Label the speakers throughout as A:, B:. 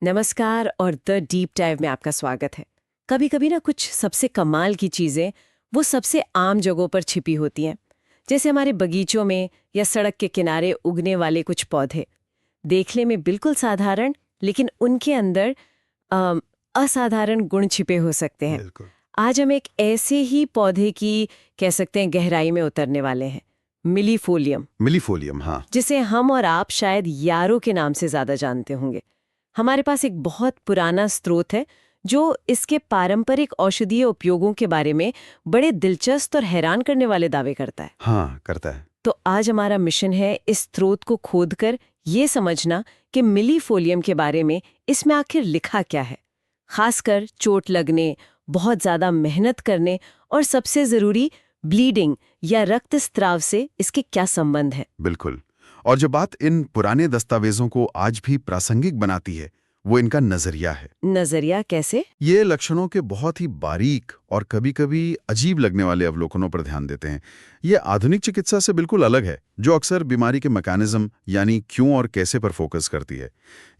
A: नमस्कार और the deep dive में आपका स्वागत है। कभी कभी ना कुछ सबसे कमाल की चीजें वो सबसे आम जगहों पर छिपी होती हैं, जैसे हमारे बगीचों में या सड़क के किनारे उगने वाले कुछ पौधे। देखने में बिल्कुल साधारण, लेकिन उनके अंदर असाधारण गुण छिपे हो सकते हैं।
B: बिल्कुल।
A: आज हम एक ऐसे ही पौधे की कह सकते हैं गहराई में उतरने वाले हैं, मिलीफोलियम,
B: मिलीफोलियम, हाँ।
A: जिसे हम और आप शायद यारो के नाम से ज्यादा जानते होंगे। हमारे पास एक बहुत पुराना स्रोत है जो इसके पारंपरिक औषधीय उपयोगों के बारे में बड़े दिलचस्प और हैरान करने वाले दावे करता है।
B: हाँ, करता है।
A: तो आज हमारा मिशन है इस स्रोत को खोदकर ये समझना कि मिलीफोलियम के बारे में इसमें आखिर लिखा क्या है, खासकर चोट लगने, बहुत ज्यादा मेहनत करने और सबसे जरूरी ब्लीडिंग या रक्तस्राव से इसके क्या संबंध है।
B: बिल्कुल। और जो बात इन पुराने दस्तावेजों को आज भी प्रासंगिक बनाती है, वो इनका नजरिया है।
A: नजरिया कैसे?
B: ये लक्षणों के बहुत ही बारीक और कभी-कभी अजीब लगने वाले अवलोकनों पर ध्यान देते हैं। ये आधुनिक चिकित्सा से बिल्कुल अलग है, जो अक्सर बीमारी के मैकेनिज्म यानी क्यों और कैसे पर फोकस करती है।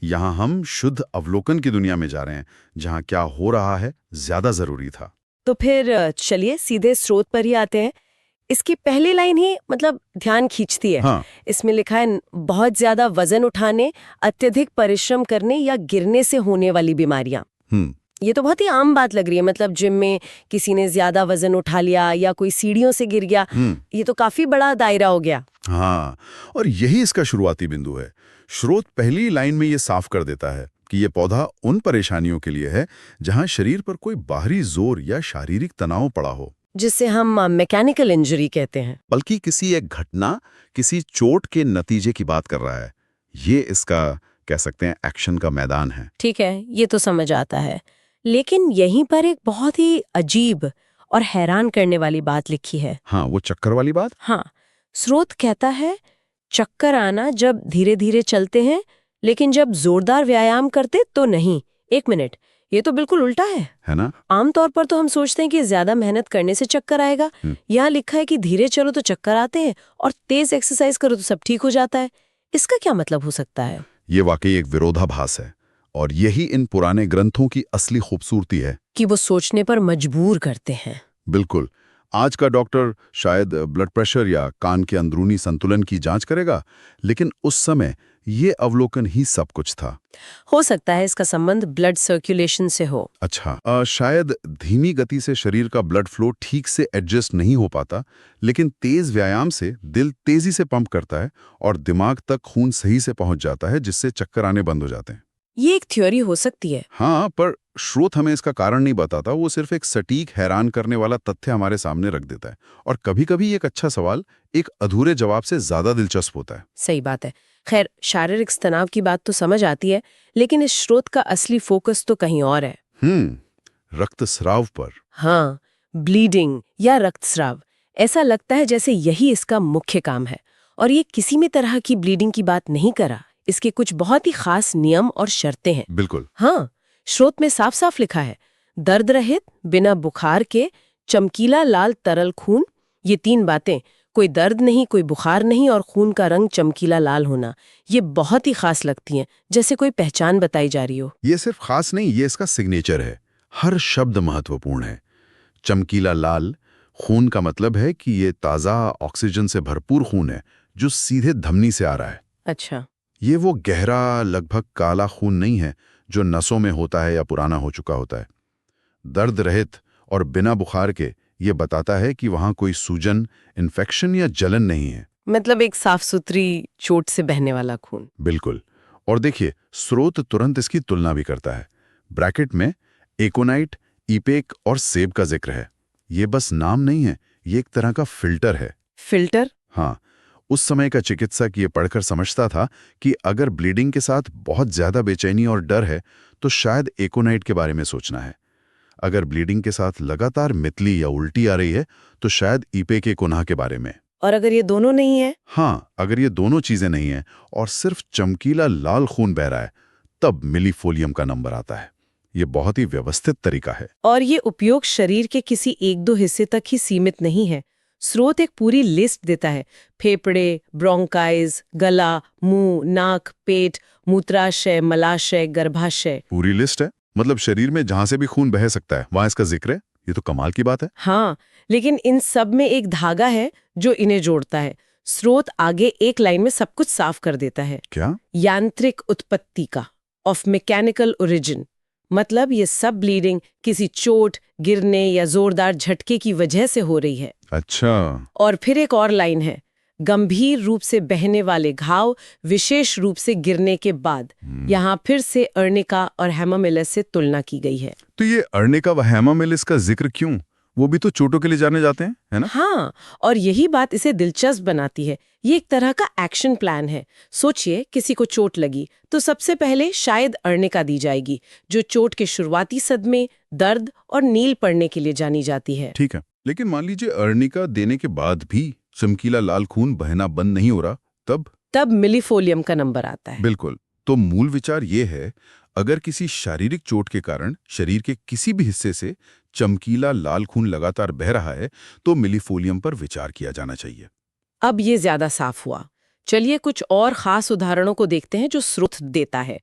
B: यहाँ हम शुद्ध अवलोकन की दुनिया में जा रहे हैं, जहाँ क्या हो रहा है ज्यादा जरूरी था।
A: तो फिर चलिए सीधे स्रोत पर ही आते हैं। इसकी पहली लाइन ही ध्यान खींचती है।
B: हाँ।
A: इसमें लिखा है बहुत ज्यादा वजन उठाने, अत्यधिक परिश्रम करने या गिरने से होने वाली बीमारियां। ये तो बहुत ही आम बात लग रही है, जिम में किसी ने ज्यादा वजन उठा लिया या कोई सीढ़ियों से गिर गया, ये तो काफी बड़ा दायरा हो गया।
B: हाँ, और यही इसका शुरुआती बिंदु है। स्रोत पहली लाइन में ये साफ कर देता है कि ये पौधा उन परेशानियों के लिए है जहां शरीर पर कोई बाहरी जोर या शारीरिक तनाव पड़ा हो,
A: जिससे हम मैकेनिकल इंजरी कहते हैं।
B: बल्कि किसी एक घटना, किसी चोट के नतीजे की बात कर रहा है। ये इसका कह सकते हैं एक्शन का मैदान है।
A: ठीक है, ये तो समझ आता है, लेकिन यहीं पर एक बहुत ही अजीब और हैरान करने वाली बात लिखी है।
B: हाँ, वो चक्कर वाली बात।
A: हाँ, स्रोत कहता है चक्कर आना जब धीरे धीरे चलते हैं, लेकिन जब जोरदार व्यायाम करते तो नहीं। एक मिनट, ये तो बिल्कुल उल्टा है
B: ना?
A: आमतौर पर तो हम सोचते हैं कि ज्यादा मेहनत करने से चक्कर आएगा। यहाँ लिखा है कि धीरे चलो तो चक्कर आते हैं और तेज एक्सरसाइज करो तो सब ठीक हो जाता है। इसका क्या मतलब हो सकता है?
B: ये वाकई एक विरोधाभास है, और यही इन पुराने ग्रंथों की असली खूबसूरती है
A: कि वो सोचने पर मजबूर करते हैं।
B: बिल्कुल। आज का डॉक्टर शायद ब्लड प्रेशर या कान के अंदरूनी संतुलन की जांच करेगा, लेकिन उस समय ये अवलोकन ही सब कुछ था।
A: हो सकता है इसका संबंध ब्लड सर्कुलेशन से हो।
B: अच्छा, शायद धीमी गति से शरीर का ब्लड फ्लो ठीक से एडजस्ट नहीं हो पाता, लेकिन तेज व्यायाम से दिल तेजी से पंप करता है और दिमाग तक खून सही से पहुंच जाता है, जिससे चक्कर आने बंद हो जाते हैं।
A: ये एक थ्योरी हो सकती है।
B: हाँ, पर स्रोत हमें इसका कारण नहीं बताता। वो सिर्फ एक सटीक हैरान करने वाला तथ्य हमारे सामने रख देता है, और कभी-कभी एक अच्छा सवाल एक अधूरे जवाब से ज्यादा दिलचस्प होता है।
A: सही बात है। खैर, शारीरिक तनाव की बात तो समझ आती है, लेकिन इस स्रोत का असली फोकस तो कहीं और है।
B: रक्तस्राव पर।
A: हाँ, ब्लीडिंग या रक्तस्राव। ऐसा लगता है जैसे यही इसका मुख्य काम है। और ये किसी भी तरह की ब्लीडिंग की बात नहीं करा, इसके कुछ बहुत ही खास नियम और शर्तें हैं।
B: बिल्कुल।
A: हाँ, स्रोत में साफ साफ लिखा है, दर्द रहित, बिना बुखार के, चमकीला लाल तरल खून। ये 3 बातें, कोई दर्द नहीं, कोई बुखार नहीं और खून का रंग चमकीला लाल होना, ये बहुत ही खास लगती हैं, जैसे कोई पहचान बताई जा रही हो।
B: ये सिर्फ खास नहीं, ये इसका सिग्नेचर है। हर शब्द महत्वपूर्ण है। चमकीला लाल खून का मतलब है कि ये ताज़ा ऑक्सीजन से भरपूर खून है, जो सीधे धमनी से आ रहा है।
A: अच्छा।
B: ये वो गहरा, लगभग काला खून नहीं है जो नसों में होता है या पुराना हो चुका होता है। दर्द रहित और बिना बुखार के, ये बताता है कि वहां कोई सूजन, इन्फेक्शन या जलन नहीं है।
A: मतलब एक साफ सुथरी चोट से बहने वाला खून।
B: बिल्कुल। और देखिए, स्रोत तुरंत इसकी तुलना भी करता है। ब्रैकेट में एकोनाइट, इपेक और सेब का जिक्र है। ये बस नाम नहीं है, ये एक तरह का फिल्टर है।
A: फिल्टर?
B: हाँ, उस समय का चिकित्सक ये पढ़कर समझता था कि अगर ब्लीडिंग के साथ बहुत ज्यादा बेचैनी और डर है, तो शायद एकोनाइट के बारे में सोचना है। अगर ब्लीडिंग के साथ लगातार मितली या उल्टी आ रही है, तो शायद ईपे के गुनाह के बारे में।
A: और अगर ये दोनों नहीं है?
B: हाँ, अगर ये दोनों चीजें नहीं हैं और सिर्फ चमकीला लाल खून बह रहा है, तब मिलीफोलियम का नंबर आता है। ये बहुत ही व्यवस्थित तरीका है।
A: और ये उपयोग शरीर के किसी 1-2 हिस्से तक ही सीमित नहीं है। स्रोत एक पूरी लिस्ट देता है। फेफड़े, ब्रोंकाइज, गला, मुंह, नाक, पेट, मूत्राशय, मलाशय, गर्भाशय।
B: पूरी लिस्ट है? मतलब शरीर में जहां से भी खून बह सकता है वहां इसका जिक्र है? ये तो कमाल की बात है।
A: हाँ, लेकिन इन सब में एक धागा है जो इन्हें जोड़ता है। स्रोत आगे एक लाइन में सब कुछ साफ कर देता है।
B: क्या?
A: यांत्रिक उत्पत्ति का, ऑफ मैकेनिकल ओरिजिन। मतलब ये सब ब्लीडिंग किसी चोट, गिरने या जोरदार झटके की वजह से हो रही है।
B: अच्छा।
A: और फिर एक और लाइन है, गंभीर रूप से बहने वाले घाव, विशेष रूप से गिरने के बाद। यहाँ फिर से अर्निका और हेमामिलिस से तुलना की गई है।
B: तो ये अर्निका व हेमामिलिस का जिक्र क्यों? वो भी तो चोटों के लिए जाने जाते हैं, है ना?
A: हाँ, और यही बात इसे दिलचस्प बनाती है। ये एक तरह का एक्शन प्लान है। सोचिए, किसी को चोट लगी तो सबसे पहले शायद अर्निका दी जाएगी, जो चोट के शुरुआती सदमे, दर्द और नील पड़ने के लिए जानी जाती है।
B: ठीक है, लेकिन मान लीजिए अर्निका देने के बाद भी चमकीला लाल खून बहना बंद नहीं हो रहा, तब
A: मिलीफोलियम का नंबर आता है।
B: बिल्कुल। तो मूल विचार ये है, अगर किसी शारीरिक चोट के कारण शरीर के किसी भी हिस्से से चमकीला लाल खून लगातार बह रहा है तो मिलीफोलियम पर विचार किया जाना चाहिए।
A: अब ये ज्यादा साफ हुआ। चलिए कुछ और खास उदाहरणों को देखते हैं जो स्रोत देता है।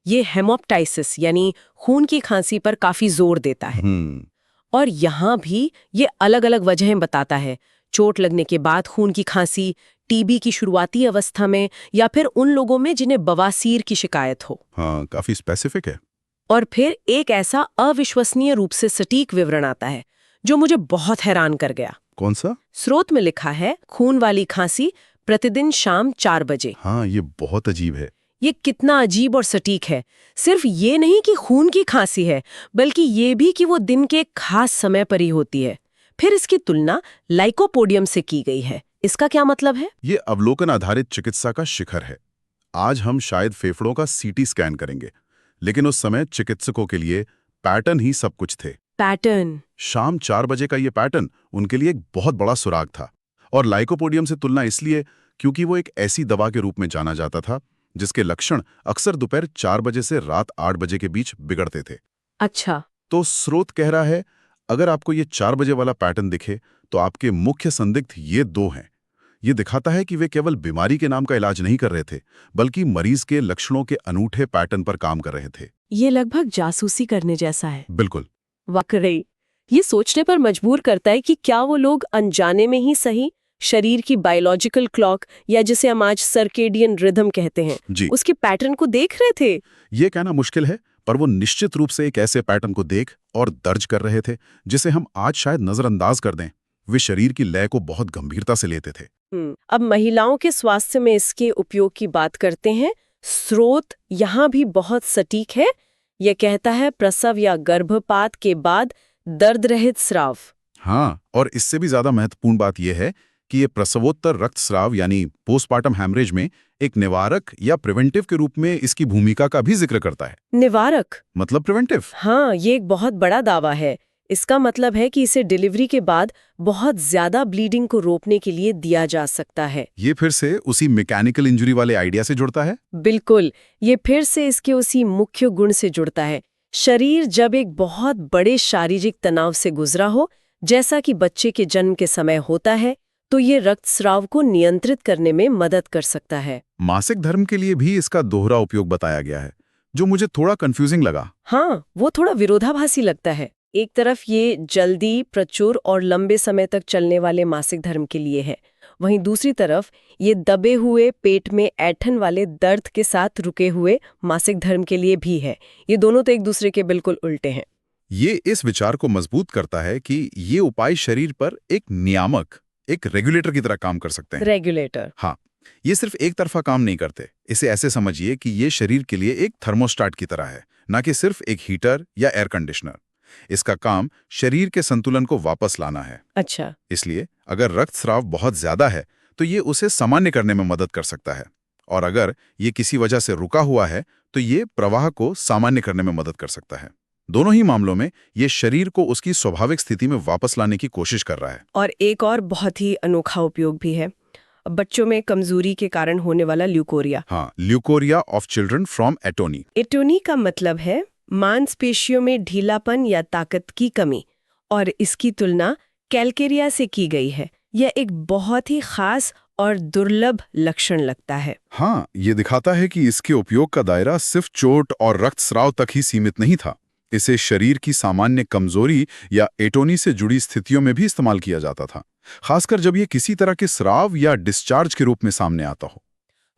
A: ये हेमोप्टाइसिस यानी खून की खांसी पर काफी जोर देता है। और यहाँ भी ये अलग अलग वजहें बताता है। चोट लगने के बाद खून की खांसी, टीबी की शुरुआती अवस्था में, या फिर उन लोगों में जिन्हें बवासीर की शिकायत हो।
B: हाँ, काफी स्पेसिफिक है।
A: और फिर एक ऐसा अविश्वसनीय रूप से सटीक विवरण आता है जो मुझे बहुत हैरान कर गया।
B: कौन सा?
A: स्रोत में लिखा है, खून वाली खांसी प्रतिदिन शाम 4 बजे।
B: हाँ, ये बहुत अजीब है।
A: ये कितना अजीब और सटीक है। सिर्फ ये नहीं कि खून की खांसी है, बल्कि ये भी कि वो दिन के एक खास समय पर ही होती है। फिर इसकी तुलना लाइकोपोडियम से की गई है। इसका क्या मतलब है?
B: ये अवलोकन आधारित चिकित्सा का शिखर है। आज हम शायद फेफड़ों का सीटी स्कैन करेंगे, लेकिन उस समय चिकित्सकों के लिए पैटर्न ही सब कुछ थे।
A: पैटर्न।
B: शाम 4 बजे का ये पैटर्न उनके लिए एक बहुत बड़ा सुराग था। और लाइकोपोडियम से तुलना इसलिए क्योंकि वो एक ऐसी दवा के रूप में जाना जाता था जिसके लक्षण अक्सर दोपहर 4 बजे से रात 8 बजे के बीच बिगड़ते थे।
A: अच्छा।
B: तो स्रोत कह रहा है, अगर आपको ये 4 बजे वाला पैटर्न दिखे तो आपके मुख्य संदिग्ध ये 2 हैं। ये दिखाता है कि वे केवल बीमारी के नाम का इलाज नहीं कर रहे थे, बल्कि मरीज के लक्षणों के अनूठे पैटर्न पर काम कर रहे थे।
A: ये लगभग जासूसी करने जैसा है।
B: बिल्कुल।
A: वाकई ये सोचने पर मजबूर करता है कि क्या वो लोग अनजाने में ही सही शरीर की बायोलॉजिकल क्लॉक, या जिसे हम आज सर्केडियन रिदम कहते हैं,
B: जी,
A: उसके पैटर्न को देख रहे थे।
B: ये कहना मुश्किल है, पर वो निश्चित रूप से एक ऐसे पैटर्न को देख और दर्ज कर रहे थे जिसे हम आज शायद नजरअंदाज कर दें। वे शरीर की लय को बहुत गंभीरता से लेते थे।
A: अब महिलाओं के स्वास्थ्य में इसके उपयोग की बात करते हैं। स्रोत यहाँ भी बहुत सटीक है। यह कहता है, प्रसव या गर्भपात के बाद दर्द रहित स्राव।
B: हाँ, और इससे भी ज्यादा महत्वपूर्ण बात यह है कि ये प्रसवोत्तर रक्तस्राव यानी पोस्टमार्टम हैमरेज में एक निवारक या प्रिवेंटिव के रूप में इसकी भूमिका का भी जिक्र करता है।
A: निवारक
B: मतलब प्रिवेंटिव।
A: हाँ, ये एक बहुत बड़ा दावा है। इसका मतलब है कि इसे डिलीवरी के बाद बहुत ज्यादा ब्लीडिंग को रोकने के लिए दिया जा सकता है।
B: ये फिर से उसी मैकेनिकल इंजरी वाले आइडिया से जुड़ता है।
A: बिल्कुल, ये फिर से इसके उसी मुख्य गुण से जुड़ता है। शरीर जब एक बहुत बड़े शारीरिक तनाव से गुजरा हो, जैसा कि बच्चे के जन्म के समय होता है, तो ये रक्तस्राव को नियंत्रित करने में मदद कर सकता है।
B: मासिक धर्म के लिए भी इसका दोहरा उपयोग बताया गया है, जो मुझे थोड़ा कंफ्यूजिंग लगा।
A: हाँ, वो थोड़ा विरोधाभासी लगता है। एक तरफ ये जल्दी, प्रचुर और लंबे समय तक चलने वाले मासिक धर्म के लिए है, वहीं दूसरी तरफ ये दबे हुए पेट में ऐंठन वाले दर्द के साथ रुके हुए मासिक धर्म के लिए भी है। ये दोनों तो एक दूसरे के बिल्कुल उल्टे हैं।
B: ये इस विचार को मजबूत करता है कि ये उपाय शरीर पर एक नियामक, एक रेगुलेटर की तरह काम कर सकते हैं।
A: रेगुलेटर।
B: हाँ, ये सिर्फ एक तरफा काम नहीं करते। इसे ऐसे समझिए कि ये शरीर के लिए एक थर्मोस्टाट की तरह है, ना कि सिर्फ एक हीटर या एयर कंडीशनर। इसका काम शरीर के संतुलन को वापस लाना है।
A: अच्छा।
B: इसलिए अगर रक्तस्राव बहुत ज्यादा है तो ये उसे सामान्य करने में मदद कर सकता है, और अगर ये किसी वजह से रुका हुआ है तो ये प्रवाह को सामान्य करने में मदद कर सकता है। दोनों ही मामलों में ये शरीर को उसकी स्वाभाविक स्थिति में वापस लाने की कोशिश कर रहा है।
A: और एक और बहुत ही अनोखा उपयोग भी है, बच्चों में कमजोरी के कारण होने वाला ल्यूकोरिया।
B: हाँ, leucorrhoea of children from atony.
A: Atony का मतलब है मांसपेशियों में ढीलापन या ताकत की कमी, और इसकी तुलना कैल्केरिया से की गई है, यह एक बहुत ही खास और दुर्लभ लक्षण लगता है।
C: हाँ, ये दिखाता है कि इसके उपयोग का दायरा सिर्फ चोट और रक्तस्राव तक ही सीमित नहीं था। इसे शरीर की सामान्य कमजोरी या एटोनी से जुड़ी स्थितियों में भी इस्तेमाल किया जाता था, खासकर जब ये किसी तरह के स्राव या डिस्चार्ज के रूप में सामने आता हो।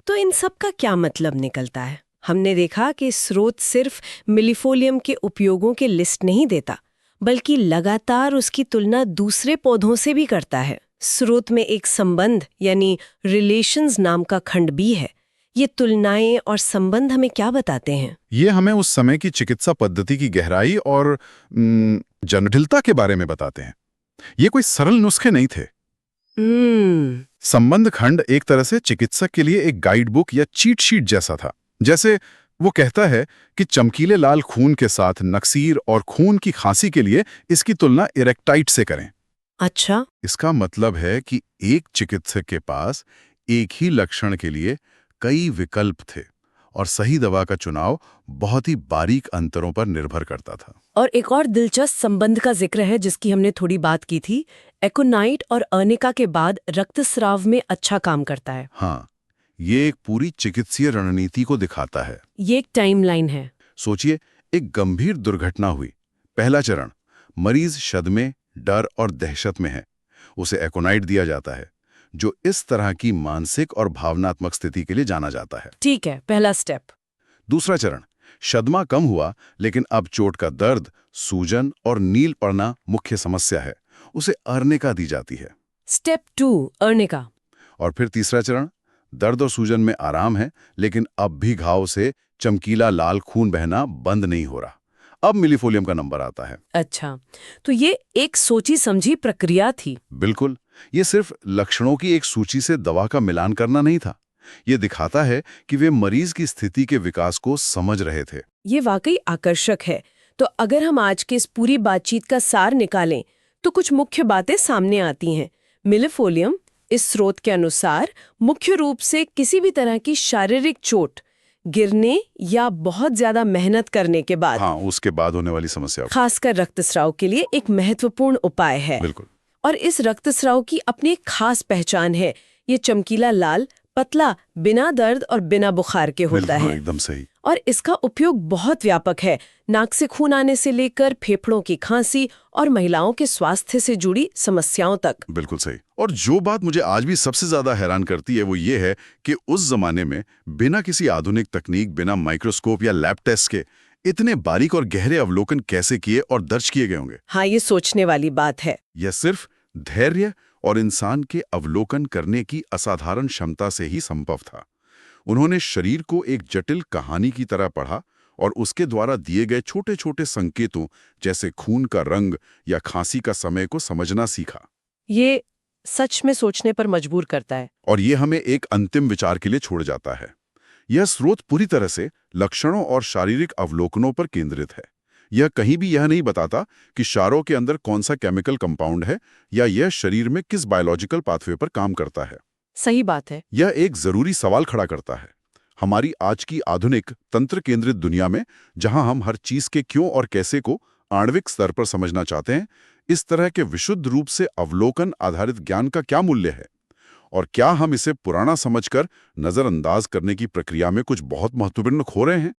A: तो इन सब का क्या मतलब निकलता है? हमने देखा कि स्रोत सिर्फ मिलीफोलियम के उपयोगों की लिस्ट नहीं देता, बल्कि लगातार उसकी तुलना दूसरे पौधों से भी करता है। स्रोत में एक संबंध यानी रिलेशंस नाम का खंड भी है। ये तुलनाएं और संबंध हमें क्या बताते हैं?
C: ये हमें उस समय की चिकित्सा पद्धति की गहराई और जटिलता के बारे में बताते हैं। ये कोई सरल नुस्खे नहीं थे। संबंध खंड एक तरह से चिकित्सक के लिए एक गाइड बुक या चीट शीट जैसा था। जैसे वो कहता है कि चमकीले लाल खून के साथ नक्सीर और खून की खांसी के लिए इसकी तुलना इरेक्टाइट से करें।
A: अच्छा,
C: इसका मतलब है कि एक चिकित्सक के पास एक ही लक्षण के लिए कई विकल्प थे और सही दवा का चुनाव बहुत ही बारीक अंतरों पर निर्भर करता था।
A: और एक और दिलचस्प संबंध का जिक्र है जिसकी हमने थोड़ी बात की थी। एकोनाइट और अर्निका के बाद रक्तस्राव में अच्छा काम करता है।
C: हाँ, ये एक पूरी चिकित्सीय रणनीति को दिखाता है।
A: ये एक टाइमलाइन है।
C: सोचिए, एक गंभीर दुर्घटना हुई। पहला चरण, मरीज सदमे, डर और दहशत में है। उसे एकोनाइट दिया जाता है, जो इस तरह की मानसिक और भावनात्मक स्थिति के लिए जाना जाता है।
A: ठीक है, पहला स्टेप।
C: दूसरा चरण, सदमा कम हुआ लेकिन अब चोट का दर्द, सूजन और नील पड़ना मुख्य समस्या है। उसे अर्निका दी जाती है।
A: Step 2, arnica.
C: और फिर तीसरा चरण, दर्द और सूजन में आराम है लेकिन अब भी घाव से चमकीला लाल खून बहना बंद नहीं हो रहा। अब मिलीफोलियम का नंबर आता है।
A: अच्छा, तो ये एक सोची समझी प्रक्रिया थी।
C: बिल्कुल, ये सिर्फ लक्षणों की एक सूची से दवा का मिलान करना नहीं था। ये दिखाता है कि वे मरीज की स्थिति के विकास को समझ रहे थे।
A: ये वाकई आकर्षक है। तो अगर हम आज की इस पूरी बातचीत का सार निकालें तो कुछ मुख्य बातें सामने आती हैं। मिलीफोलियम इस स्रोत के अनुसार मुख्य रूप से किसी भी तरह की शारीरिक चोट, गिरने या बहुत ज्यादा मेहनत करने के बाद,
C: हाँ, उसके बाद होने वाली समस्या,
A: खासकर रक्तस्राव के लिए एक महत्वपूर्ण उपाय है।
C: बिल्कुल।
A: और इस रक्तस्राव की अपनी एक खास पहचान है। ये चमकीला लाल, पतला, बिना दर्द और बिना बुखार के होता
C: बिल्कुल,
A: है।
C: एकदम सही।
A: और इसका उपयोग बहुत व्यापक है। नाक से खून आने से लेकर फेफड़ों की खांसी और महिलाओं के स्वास्थ्य से जुड़ी समस्याओं तक।
C: बिल्कुल सही। और जो बात मुझे आज भी सबसे ज्यादा हैरान करती है वो ये है कि उस जमाने में बिना किसी आधुनिक तकनीक, बिना माइक्रोस्कोप या लैब टेस्ट के इतने बारीक और गहरे अवलोकन कैसे किए और दर्ज किए गए होंगे।
A: हाँ, ये सोचने वाली बात है।
C: यह सिर्फ धैर्य और इंसान के अवलोकन करने की असाधारण क्षमता से ही संभव था। उन्होंने शरीर को एक जटिल कहानी की तरह पढ़ा और उसके द्वारा दिए गए छोटे छोटे संकेतों जैसे खून का रंग या खांसी का समय को समझना सीखा।
A: ये सच में सोचने पर मजबूर करता है।
C: और ये हमें एक अंतिम विचार के लिए छोड़ जाता है। यह स्रोत पूरी तरह से लक्षणों और शारीरिक अवलोकनों पर केंद्रित है। यह कहीं भी यह नहीं बताता कि क्षारों के अंदर कौन सा केमिकल कंपाउंड है या यह शरीर में किस बायोलॉजिकल पाथवे पर काम करता है।
A: सही बात है।
C: यह एक जरूरी सवाल खड़ा करता है। हमारी आज की आधुनिक तंत्र केंद्रित दुनिया में, जहां हम हर चीज के क्यों और कैसे को आणविक स्तर पर समझना चाहते हैं, इस तरह के विशुद्ध रूप से अवलोकन आधारित ज्ञान का क्या मूल्य है? और क्या हम इसे पुराना समझकर नजरअंदाज करने की प्रक्रिया में कुछ बहुत महत्वपूर्ण खो रहे हैं?